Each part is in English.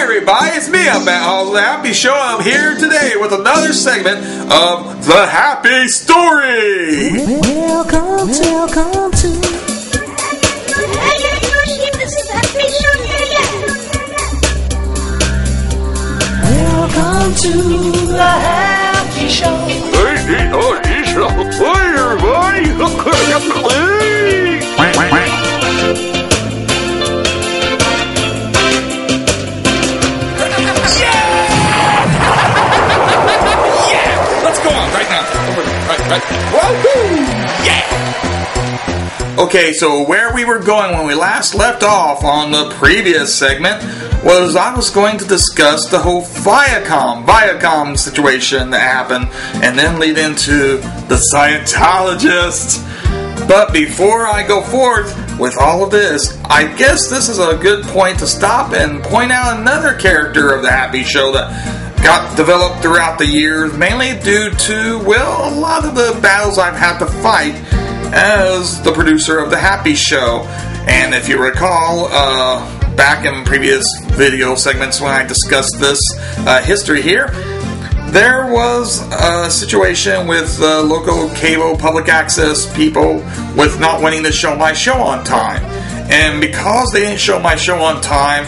everybody, it's me, I'm MattHawes, the Happy Show. I'm here today with another segment of The Happy Story. Welcome to. Welcome to The Happy Show. Hey, everybody. Okay, so where we were going when we last left off on the previous segment was I was going to discuss the whole Viacom situation that happened and then lead into the Scientologists. But before I go forth with all of this, I guess this is a good point to stop and point out another character of the Happy Show that got developed throughout the years, mainly due to, well, a lot of the battles I've had to fight as the producer of the Happy Show. And if you recall, back in previous video segments when I discussed this history here, there was a situation with local cable public access people with not wanting to show my show on time. And because they didn't show my show on time,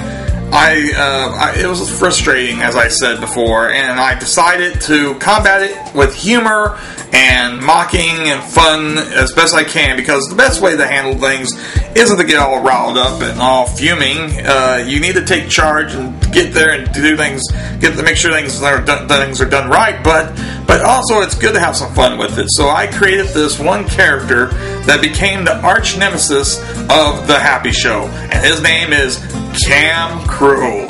it was frustrating, as I said before, and I decided to combat it with humor and mocking and fun as best I can, because the best way to handle things isn't to get all riled up and all fuming. You need to take charge and get there and do things, make sure things are done right, but also it's good to have some fun with it. So I created this one character that became the arch-nemesis of the Happy Show, and his name is Cam Cruel.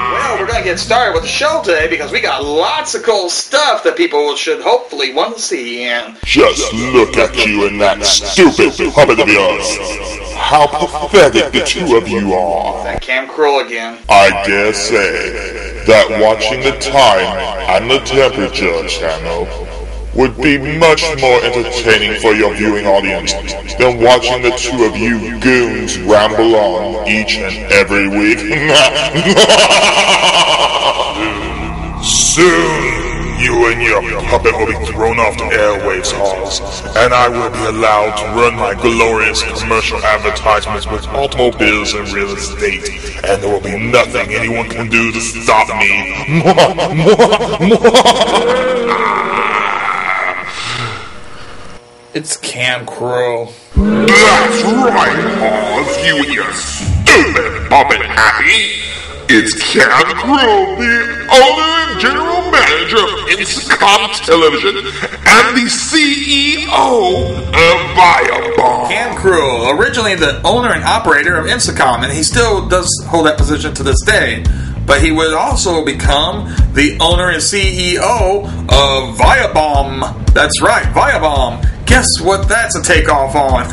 Well, we're going to get started with the show today because we got lots of cool stuff that people should hopefully want to see. And just look at you and that stupid puppet of yours. How pathetic the two of you are. That Cam Cruel again. I dare say that watching the time and the temperature channel would be much more entertaining for your viewing audience than watching the two of you goons ramble on each and every week. Soon, you and your puppet will be thrown off the airwaves, Hawes, and I will be allowed to run my glorious commercial advertisements with automobiles and real estate, and there will be nothing anyone can do to stop me. It's Cam Cruel. That's right, Hawes, you and your stupid puppet happy. It's Cam Cruel, the owner and general manager of Instacom Television and the CEO of Viacom. Cam Cruel, originally the owner and operator of Instacom, and he still does hold that position to this day. But he would also become the owner and CEO of Viacom. That's right, Viacom. Guess what that's a takeoff on?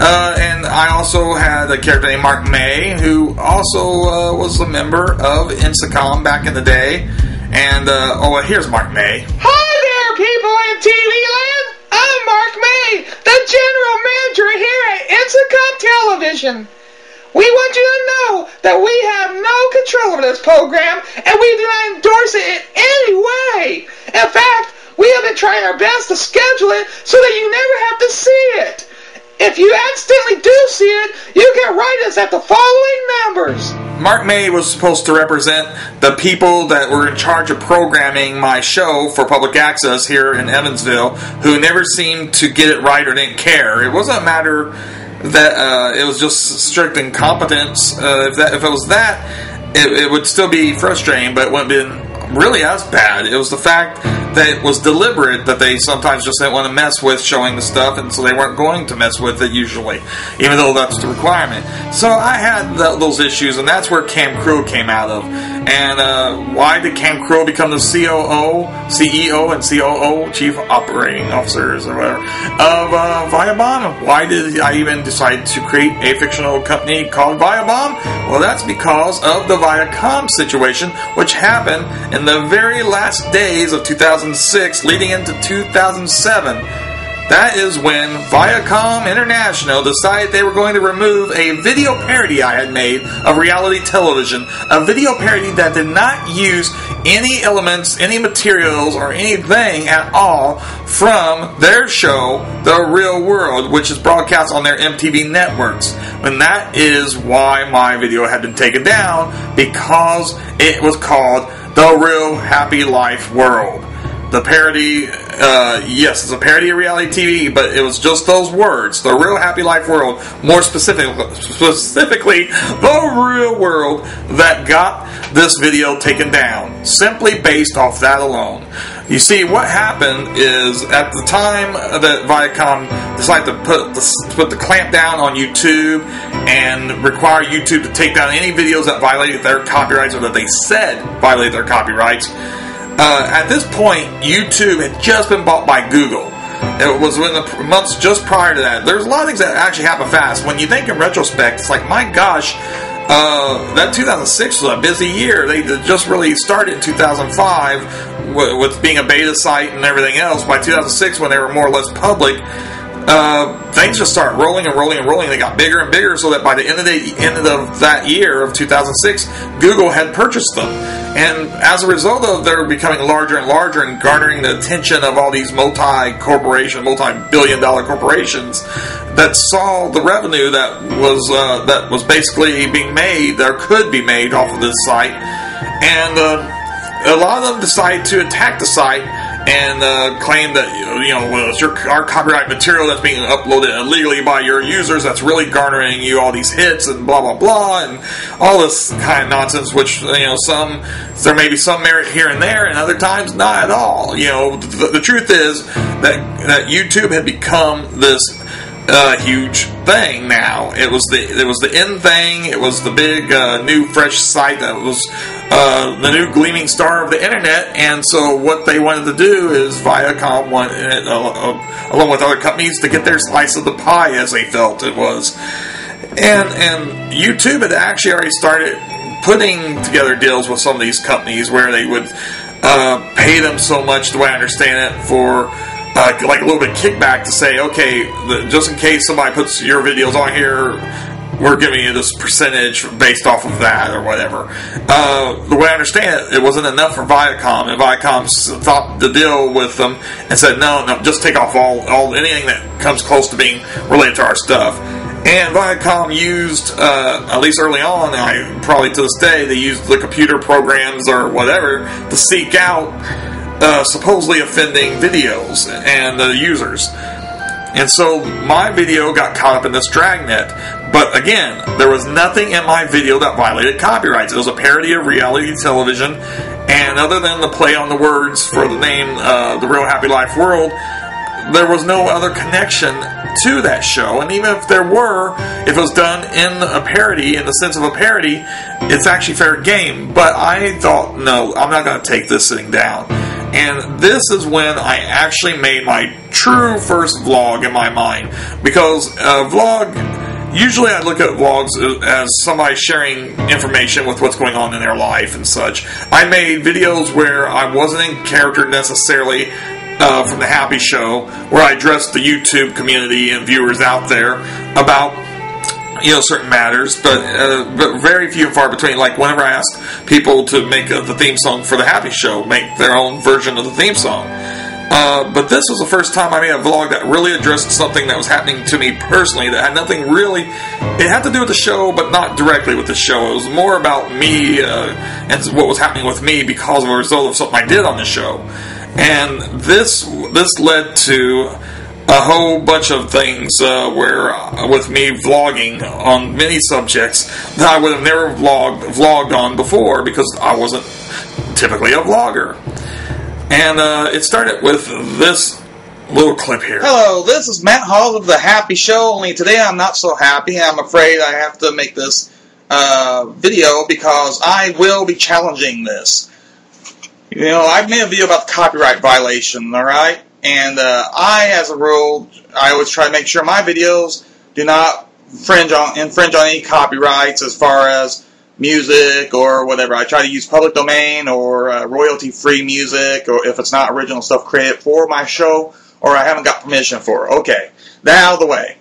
And I also had a character named Mark May, who also was a member of Instacom back in the day. And, here's Mark May. Hi there, people in TV land! I'm Mark May, the general manager here at Instacom Television. We want you to know that we have no control over this program, and we do not endorse it in any way. In fact, we have been trying our best to schedule it so that you never have to see it. If you accidentally do see it, you can write us at the following numbers. Mark May was supposed to represent the people that were in charge of programming my show for public access here in Evansville, who never seemed to get it right or didn't care. It wasn't a matter that it was just strict incompetence. If it was that, it would still be frustrating, but it wouldn't have been really as bad. It was the fact that it was deliberate, that they sometimes just didn't want to mess with showing the stuff, and so they weren't going to mess with it usually, even though that's the requirement. So I had those issues, and that's where Cam Cruel came out of. And why did Cam Cruel become the CEO and COO, Chief Operating Officers or whatever, of Viacom? Why did I even decide to create a fictional company called Viacom? Well, that's because of the Viacom situation, which happened in the very last days of 2006 leading into 2007. That is when Viacom International decided they were going to remove a video parody I had made of reality television. A video parody that did not use any elements, any materials, or anything at all from their show, The Real World, which is broadcast on their MTV networks. And that is why my video had been taken down, because it was called The Real Happy Life World. The parody, yes, it's a parody of reality TV, but it was just those words, The Real Happy Life World, more specifically, The Real World, that got this video taken down, simply based off that alone. You see, what happened is, at the time that Viacom decided to put the clamp down on YouTube and require YouTube to take down any videos that violated their copyrights, or that they said violated their copyrights, at this point, YouTube had just been bought by Google. It was in the months just prior to that. There's a lot of things that actually happen fast. When you think in retrospect, it's like, my gosh, that 2006 was a busy year. They just really started in 2005 with being a beta site and everything else. By 2006, when they were more or less public, things just started rolling and rolling and rolling. They got bigger and bigger, so that by the end of that year of 2006, Google had purchased them. And as a result of their becoming larger and larger and garnering the attention of all these multi-billion-dollar corporations that saw the revenue that was basically being made, or could be made, off of this site, and a lot of them decided to attack the site and claim that, well, it's our copyright material that's being uploaded illegally by your users that's really garnering you all these hits and blah blah blah and all this kind of nonsense. Which, there may be some merit here and there, and other times not at all. The truth is that YouTube had become this huge thing now. It was the in thing. It was the big new fresh site that was the new gleaming star of the internet. And so what they wanted to do is Viacom wanted, along with other companies, to get their slice of the pie, as they felt it was. And YouTube had actually already started putting together deals with some of these companies where they would pay them so much, the way I understand it, for like a little bit of kickback, to say, okay, just in case somebody puts your videos on here, we're giving you this percentage based off of that, or whatever. The way I understand it, it wasn't enough for Viacom, and Viacom stopped the deal with them and said, no, just take off all anything that comes close to being related to our stuff. And Viacom used, at least early on, probably to this day, they used the computer programs or whatever to seek out supposedly offending videos and users. And so my video got caught up in this dragnet. But again, there was nothing in my video that violated copyrights. It was a parody of reality television, and other than the play on the words for the name The Real Happy Life World, there was no other connection to that show. And even if there were, if it was done in a parody, in the sense of a parody, it's actually fair game. But I thought, no, I'm not going to take this sitting down. And this is when I actually made my true first vlog in my mind. Because a vlog, usually I look at vlogs as somebody sharing information with what's going on in their life and such. I made videos where I wasn't in character necessarily, from the Happy Show, where I addressed the YouTube community and viewers out there about certain matters, but very few and far between. Like whenever I asked people to make the theme song for the Happy Show, make their own version of the theme song. But this was the first time I made a vlog that really addressed something that was happening to me personally, that had nothing really, it had to do with the show, but not directly with the show. It was more about me and what was happening with me because of a result of something I did on the show. And this led to a whole bunch of things where, with me vlogging on many subjects that I would have never vlogged on before, because I wasn't typically a vlogger. And it started with this little clip here. Hello, this is MattHawes of The Happy Show, only today I'm not so happy. I'm afraid I have to make this video because I will be challenging this. I've made a video about the copyright violation, alright? And I, as a rule, I always try to make sure my videos do not infringe on any copyrights as far as music or whatever. I try to use public domain or royalty-free music, or if it's not original stuff created for my show or I haven't got permission for it. Okay, that out of the way.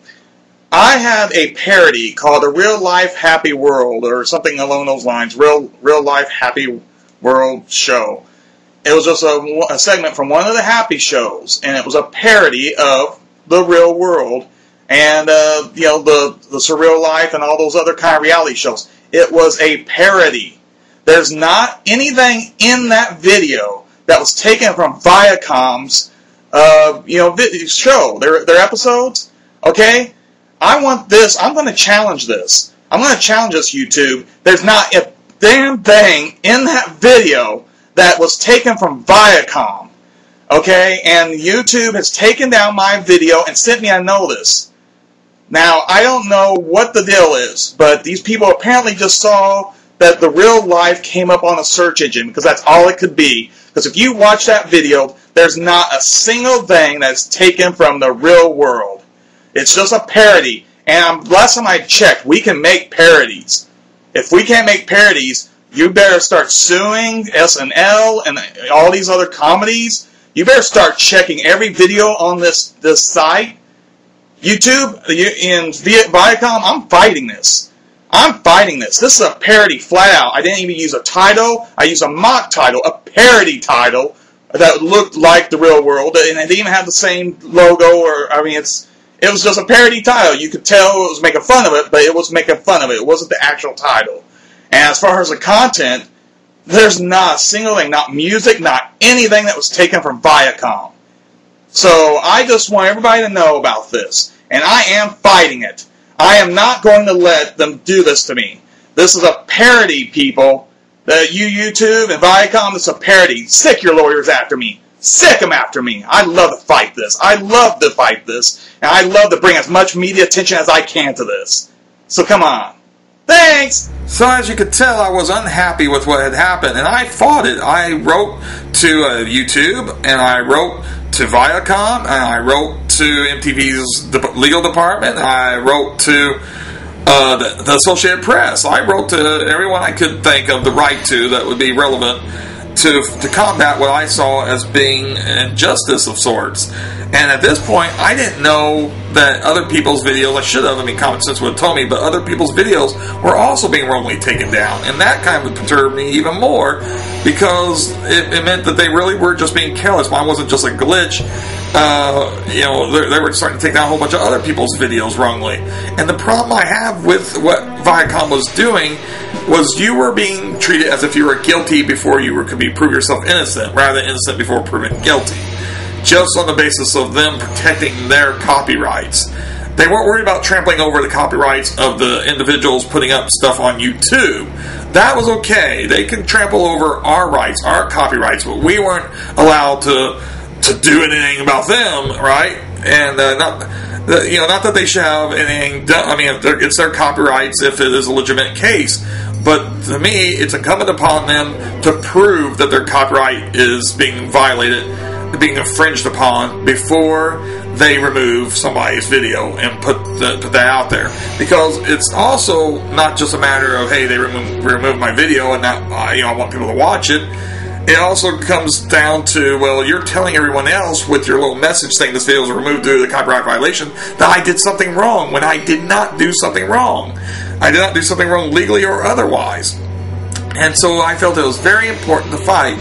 I had a parody called A Real Life Happy World, or something along those lines, Real Life Happy World Show. It was just a segment from one of the Happy shows, and it was a parody of the real world, and the surreal life and all those other kind of reality shows. It was a parody. There's not anything in that video that was taken from Viacom's show, their episodes. Okay, I want this. I'm going to challenge this. I'm going to challenge this, YouTube. There's not a damn thing in that video that was taken from Viacom. Okay, and YouTube has taken down my video and sent me a notice. Now, I don't know what the deal is, but these people apparently just saw that the real life came up on a search engine, because that's all it could be. Because if you watch that video, there's not a single thing that's taken from the real world. It's just a parody. And last time I checked, we can make parodies. If we can't make parodies, you better start suing SNL and all these other comedies. You better start checking every video on this site. YouTube, in Viacom, I'm fighting this. I'm fighting this. This is a parody flat out. I didn't even use a title. I used a mock title, a parody title that looked like the real world, and it didn't even have the same logo. It was just a parody title. You could tell it was making fun of it, but it was making fun of it. It wasn't the actual title. And as far as the content, there's not a single thing, not music, not anything that was taken from Viacom. So I just want everybody to know about this. And I am fighting it. I am not going to let them do this to me. This is a parody, people. YouTube and Viacom, it's a parody. Sick your lawyers after me. Sick them after me. I love to fight this. I love to fight this. And I love to bring as much media attention as I can to this. So come on. Thanks! So as you could tell, I was unhappy with what had happened, and I fought it. I wrote to YouTube, and I wrote to Viacom, and I wrote to MTV's legal department, and I wrote to the Associated Press. I wrote to everyone I could think of the right to that would be relevant to combat what I saw as being injustice of sorts. And at this point, I didn't know that other people's videos, I should have, common sense would have told me, but other people's videos were also being wrongly taken down. And that kind of perturbed me even more, because it meant that they really were just being careless. Mine wasn't just a glitch. They were starting to take down a whole bunch of other people's videos wrongly. And the problem I have with what Viacom was doing was you were being treated as if you were guilty before you could prove yourself innocent, rather than innocent before proven guilty. Just on the basis of them protecting their copyrights. They weren't worried about trampling over the copyrights of the individuals putting up stuff on YouTube. That was okay. They can trample over our rights, our copyrights, but we weren't allowed to do anything about them, right? And not that they should have anything done. It's their copyrights if it is a legitimate case. But to me, it's incumbent upon them to prove that their copyright is being violated, being infringed upon, before they remove somebody's video and put that out there. Because it's also not just a matter of, hey, they remove my video and not, I want people to watch it. It also comes down to, well, you're telling everyone else with your little message saying this video was removed due to the copyright violation that I did something wrong, when I did not do something wrong. I did not do something wrong legally or otherwise. And so I felt it was very important to fight.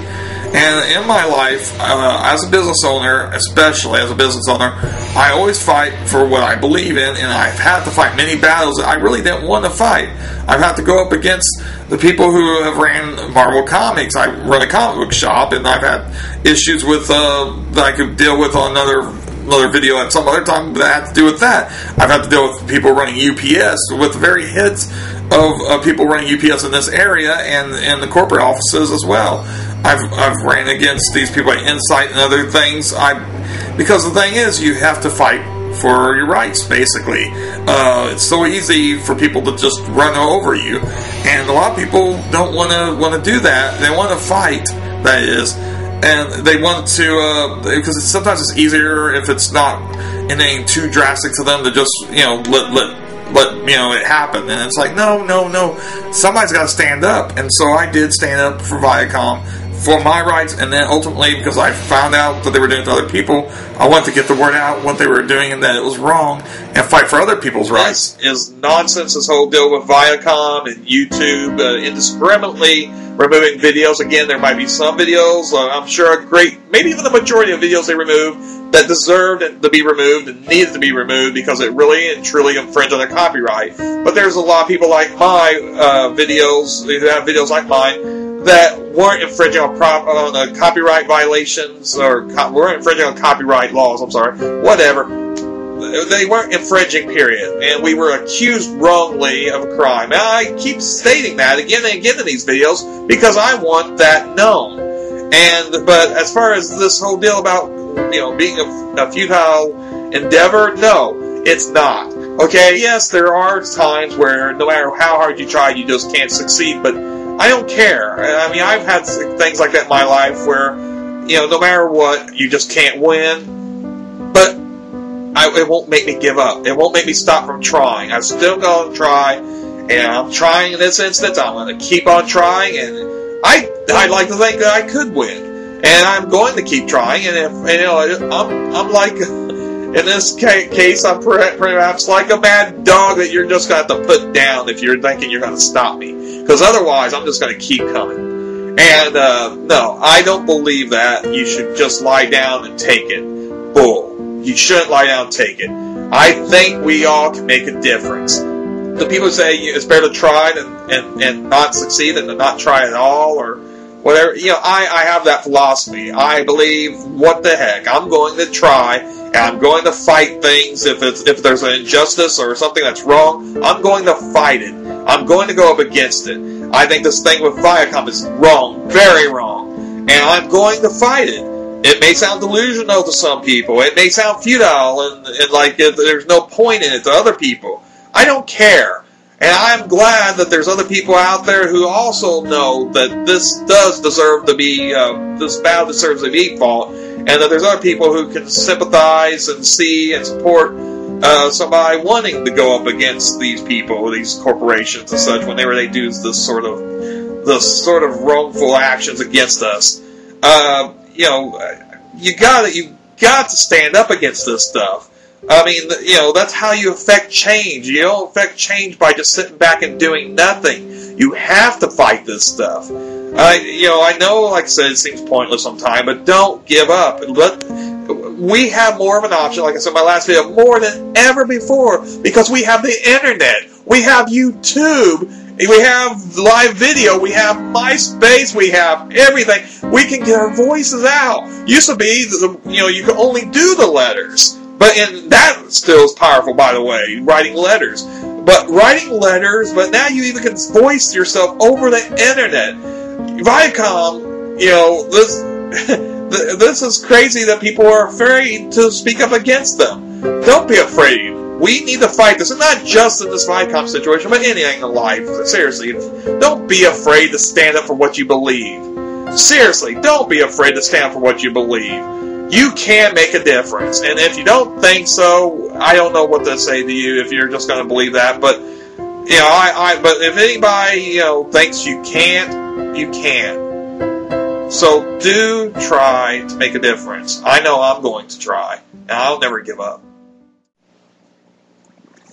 And in my life, as a business owner, especially as a business owner, I always fight for what I believe in, and I've had to fight many battles that I really didn't want to fight. I've had to go up against the people who have ran Marvel Comics. I run a comic book shop, and I've had issues with that I could deal with on another video at some other time that had to do with that. I've had to deal with people running UPS, with the very heads of people running UPS in this area, and the corporate offices as well. I've ran against these people at Insight and other things. Because the thing is, you have to fight for your rights, basically. It's so easy for people to just run over you, and a lot of people don't want to do that. They want to fight, that is, and they want to because sometimes it's easier if it's not anything too drastic to them to just let it happen. And it's like, no, somebody's got to stand up. And so I did stand up for Viacom, for my rights, and then ultimately, because I found out that they were doing it to other people, I wanted to get the word out what they were doing and that it was wrong, and fight for other people's rights. This is nonsense, this whole deal with Viacom and YouTube, indiscriminately removing videos. Again, there might be some videos, I'm sure maybe even the majority of videos they remove that deserved to be removed and needed to be removed because it really and truly infringed on their copyright. But there's a lot of people like my videos, who have videos like mine, that weren't infringing on copyright violations, or weren't infringing on copyright laws, whatever. They weren't infringing, period. And we were accused wrongly of a crime. And I keep stating that again and again in these videos because I want that known. But as far as this whole deal about, being a futile endeavor, no, it's not. Okay, yes, there are times where no matter how hard you try, you just can't succeed, but I don't care. I mean, I've had things like that in my life where, no matter what, you just can't win. But it won't make me give up. It won't make me stop from trying. I'm still going to try, and I'm trying in this instance. I'm going to keep on trying, and I'd like to think that I could win, and I'm going to keep trying. And I'm like, in this case, I'm perhaps like a mad dog that you're just going to have to put down if you're thinking you're going to stop me. Because otherwise, I'm just going to keep coming. And, no, I don't believe that. You should just lie down and take it. Bull. You shouldn't lie down and take it. I think we all can make a difference. The people who say it's better to try and not succeed than to not try at all, or whatever, I have that philosophy. I believe, what the heck, I'm going to try, and I'm going to fight things. If there's an injustice or something that's wrong, I'm going to fight it. I'm going to go up against it. I think this thing with Viacom is wrong, very wrong, and I'm going to fight it. It may sound delusional to some people. It may sound futile and like there's no point in it to other people. I don't care. And I'm glad that there's other people out there who also know that this does deserve to be, this battle deserves to be fought, and that there's other people who can sympathize and see and support somebody wanting to go up against these people, these corporations and such, whenever they do this sort of wrongful actions against us. You got to stand up against this stuff. I mean, that's how you affect change. You don't affect change by just sitting back and doing nothing. You have to fight this stuff. I know, like I said, it seems pointless sometimes, but don't give up. We have more of an option, like I said in my last video, more than ever before, because we have the internet. We have YouTube. We have live video. We have MySpace. We have everything. We can get our voices out. Used to be, you could only do the letters. But that still is powerful, by the way, writing letters. But now you even can voice yourself over the internet. Viacom, this is crazy that people are afraid to speak up against them. Don't be afraid. We need to fight this, and not just in this Viacom situation, but anything in life. Seriously, don't be afraid to stand up for what you believe. Seriously, don't be afraid to stand up for what you believe. You can make a difference, and if you don't think so, I don't know what to say to you if you're just going to believe that. But but if anybody thinks you can't, you can. So do try to make a difference. I know I'm going to try, and I'll never give up.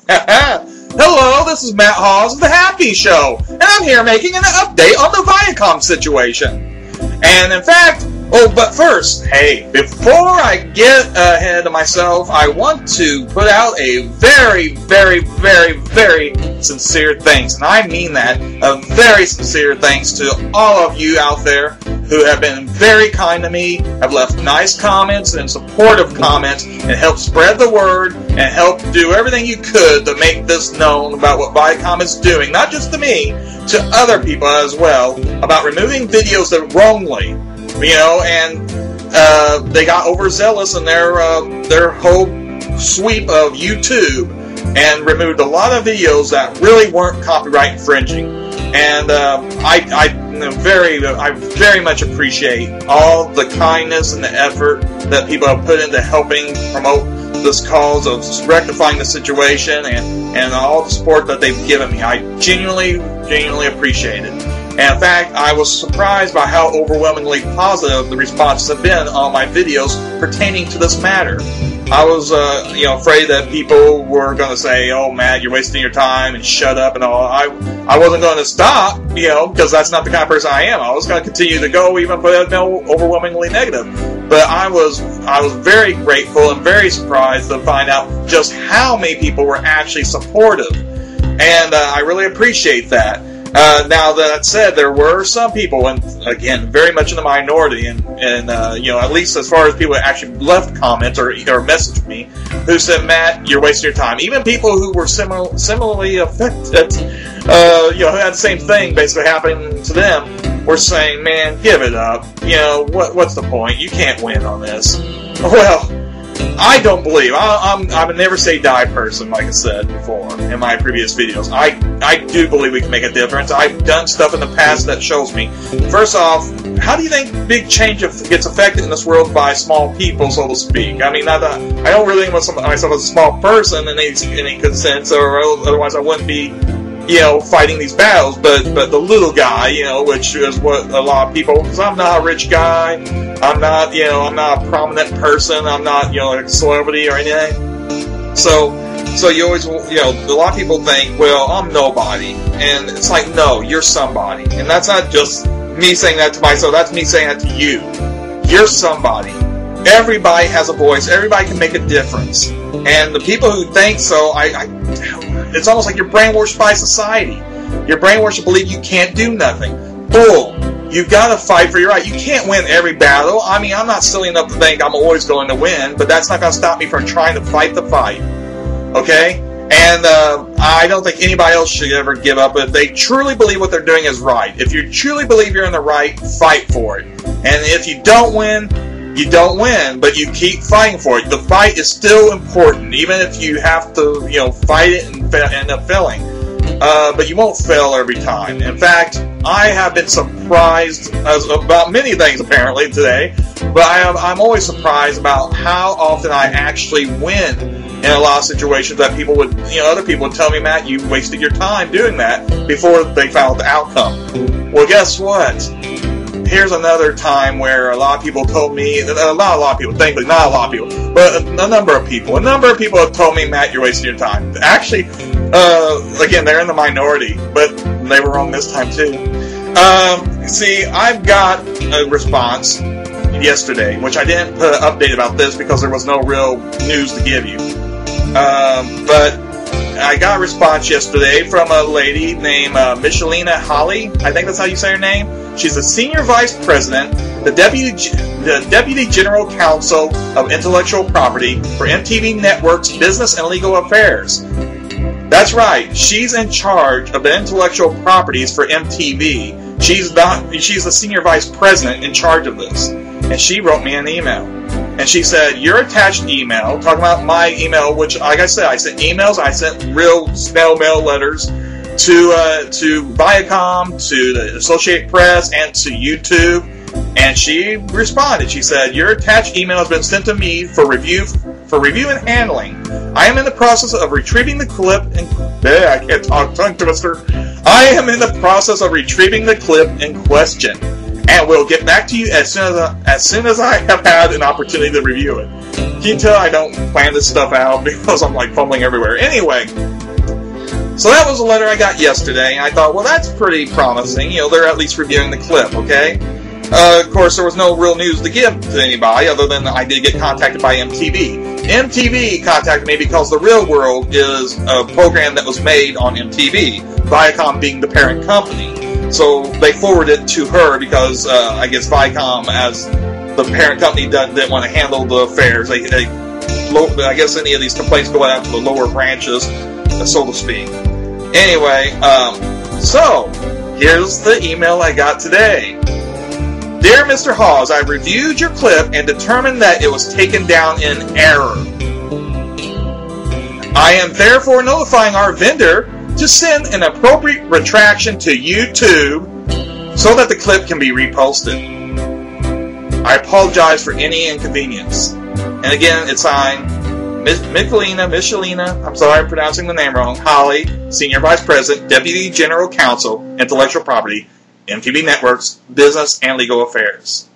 Hello, this is MattHawes of The Happy Show, and I'm here making an update on the Viacom situation. And in fact, but first, hey, before I get ahead of myself, I want to put out a very, very, very, very sincere thanks, and I mean that, a very sincere thanks to all of you out there who have been very kind to me, have left nice comments and supportive comments, and helped spread the word, and helped do everything you could to make this known about what Viacom is doing, not just to me, to other people as well, about removing videos that wrongly, and they got overzealous in their whole sweep of YouTube and removed a lot of videos that really weren't copyright infringing. And I very much appreciate all the kindness and the effort that people have put into helping promote this cause of rectifying the situation, and all the support that they've given me. I genuinely appreciate it. And in fact, I was surprised by how overwhelmingly positive the responses have been on my videos pertaining to this matter. I was, afraid that people were going to say, "Oh, Matt, you're wasting your time," and shut up and all. I wasn't going to stop, because that's not the kind of person I am. I was going to continue to go even if it had been overwhelmingly negative. But I was very grateful and very surprised to find out just how many people were actually supportive. And I really appreciate that. Now that said, there were some people, and again, very much in the minority, and at least as far as people that actually left comments or messaged me, who said, "Matt, you're wasting your time." Even people who were similarly affected, who had the same thing basically happening to them, were saying, "Man, give it up. What's the point? You can't win on this." Well, I don't believe. I'm a never say die person, like I said before in my previous videos. I do believe we can make a difference. I've done stuff in the past that shows me. First off, how do you think big change gets affected in this world by small people, so to speak? I mean, not that I don't really think of myself as a small person in any sense, or otherwise I wouldn't be, fighting these battles. But the little guy, which is what a lot of people. Because I'm not a rich guy. I'm not a prominent person. I'm not, like a celebrity or anything. So you always, a lot of people think, well, I'm nobody. And it's like, no, you're somebody. And that's not just me saying that to myself. That's me saying that to you. You're somebody. Everybody has a voice. Everybody can make a difference. And the people who think so, it's almost like you're brainwashed by society. You're brainwashed to believe you can't do nothing. Bull. You've got to fight for your right. You can't win every battle. I mean, I'm not silly enough to think I'm always going to win, but that's not going to stop me from trying to fight the fight. Okay? And I don't think anybody else should ever give up if they truly believe what they're doing is right. If you truly believe you're in the right, fight for it. And if you don't win, you don't win, but you keep fighting for it. The fight is still important, even if you have to, fight it and end up failing. But you won't fail every time. In fact, I have been surprised about many things apparently today, but I'm always surprised about how often I actually win in a lot of situations that people would, other people would tell me, "Matt, you wasted your time doing that," before they found out the outcome. Well, guess what? Here's another time where a lot of people told me, not a lot of people, thankfully not a lot of people, but a number of people have told me, "Matt, you're wasting your time." Actually, again, they're in the minority, but they were wrong this time too. See, I've got a response yesterday, which I didn't put an update about this because there was no real news to give you. But I got a response yesterday from a lady named Michelina Holly. I think that's how you say her name. She's the Senior Vice President, the Deputy General Counsel of Intellectual Property for MTV Network's Business and Legal Affairs. That's right, she's in charge of the intellectual properties for MTV. She's the Senior Vice President in charge of this. And she wrote me an email. And she said, "Your attached email," talking about my email, which, like I said, I sent emails, I sent real snail mail letters to Viacom, to the Associated Press, and to YouTube. And she responded. She said, "Your attached email has been sent to me for review and handling. I am in the process of retrieving the clip and I can't talk tongue twister. I am in the process of retrieving the clip in question, and we'll get back to you as soon as I have had an opportunity to review it." Can you tell I don't plan this stuff out because I'm like fumbling everywhere? Anyway, so that was a letter I got yesterday, and I thought, well, that's pretty promising. They're at least reviewing the clip, okay? Of course, there was no real news to give to anybody other than I did get contacted by MTV. MTV contacted me because The Real World is a program that was made on MTV, Viacom being the parent company. So they forwarded it to her because I guess Viacom, as the parent company, didn't want to handle the affairs. I guess any of these complaints go out to the lower branches, so to speak. Anyway, so here's the email I got today. "Dear Mr. Hawes, I reviewed your clip and determined that it was taken down in error. I am therefore notifying our vendor to send an appropriate retraction to YouTube so that the clip can be reposted. I apologize for any inconvenience." And again, it's signed Michelina, I'm sorry I'm pronouncing the name wrong, Holly, Senior Vice President, Deputy General Counsel, Intellectual Property, MTV Network's business and legal affairs.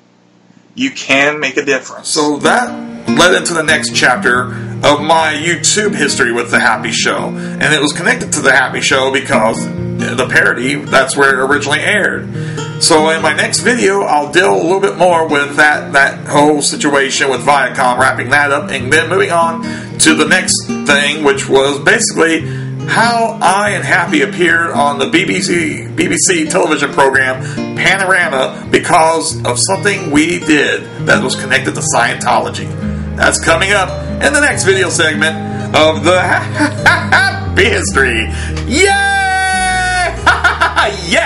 You can make a difference. So that led into the next chapter of my YouTube history with The Happy Show. And it was connected to The Happy Show because the parody, that's where it originally aired. So in my next video, I'll deal a little bit more with that whole situation with Viacom, wrapping that up, and then moving on to the next thing, which was basically how I and Happy appeared on the BBC television program Panorama because of something we did that was connected to Scientology. That's coming up in the next video segment of the Happy History. Yay! Yay!